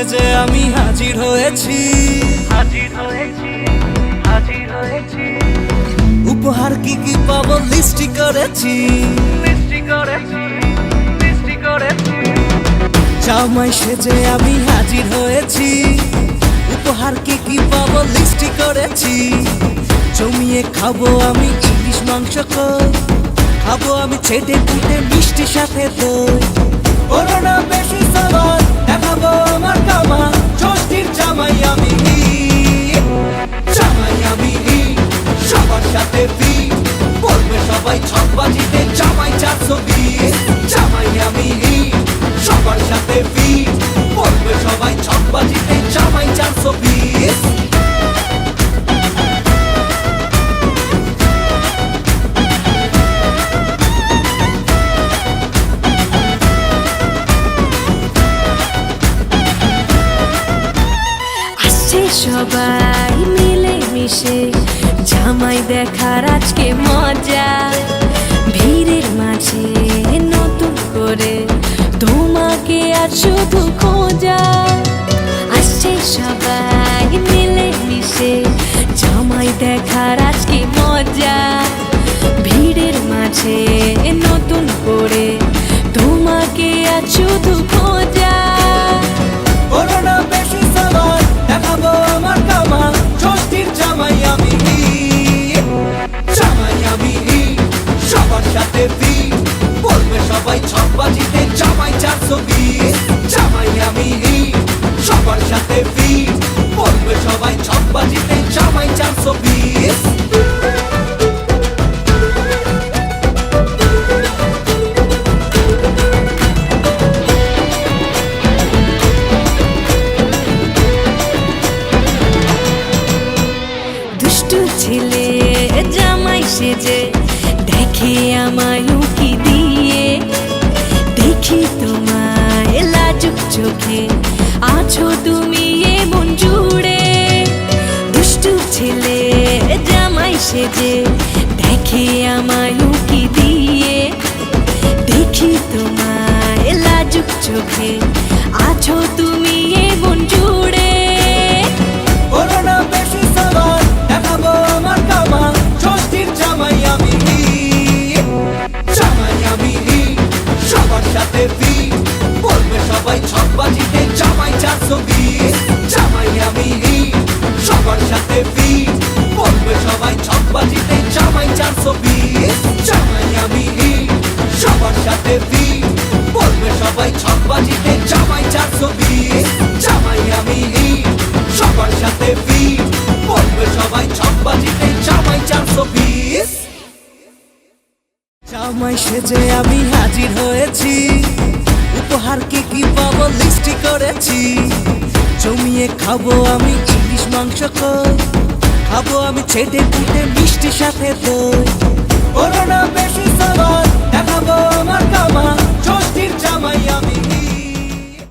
সেজে আমি হাজির হয়েছি। উপহার কি কি পাবো লিস্টি করেছি। জামাই সেজে আমি হাজির হয়েছি। উপহার কি কি পাবো লিস্টি করেছি। জমিয়ে খাবো আমি ইলিশ মাংস কই, খাবো আমি ছেটে পুটে মিষ্টি সাথে দই। করোনা বেশি সবার দেখাবো আমার কামা, ষষ্ঠীর জামাই আমি, জামাই আমি সবার সাথে ফিট, বলবে সবাই ছকবাজিতে জামাই 420। জামাই আমি সবার সাথে ফিট, বলবে সবাই ছকবাজিতে জামাই 420। সবাই মিলে মিশে জামাই দেখার আজকে মজা, ভিড়ের মাঝে নতুন করে তোমাকে আর শুধু খোঁজা। আসছে সবাই মিলে মিশে জামাই দেখার আজকে মজা, ভিড়ের মাঝে নতুন করে তোমাকে আর শুধু খোঁজা। করোনা বেশি সবার দেখাবো আমার কামা, ষষ্ঠীর জামাই আমি, জামাই আমি সবার সাথে ফিট, বলবে সবাই ছকবাজিতে জামাই 420। জামাই আমি সবার সাথে ফিট, বলবে সবাই ছকবাজিতে জামাই 420। ছেলে জামাই সেজে দেখে আমায় উকি দিয়ে, দেখি তোমায় লাজুক চোখে আছো তুমি এমন জুড়ে। দুষ্টু ছেলে জামাই সেজে দেখে আমায় উকি দিয়ে, দেখি তোমায় লাজুক চোখে আছো তুমি এমন জুড়ে। করোনা বেশি সবার দেখাবো আমার কামা, ষষ্ঠীর জামাই আমি, জামাই আমি সবার সাথে ফিট, বলবে সবাই ছকবাজিতে জামাই 420। জামাই আমি সবার সাথে ফিট, বলবে সবাই ছকবাজিতে জামাই 420। জামাই আমি সবার সাথে ফিট, বলবে সবাই ছকবাজিতে জামাই 420। জামাই আমি সবার সাথে ফিট, বলবে সবাই ছকবাজিতে জামাই 420। জামাই সেজে আমি হাজির হয়েছি। উপহার কি কি পাবো লিস্টি করেছি। জমিয়ে খাবো আমি ইলিশ মাংস কই, খাবো আমি ছেটে পুটে মিষ্টি সাথে দই। করোনা বেশি সবার দেখাবো আমার কামা,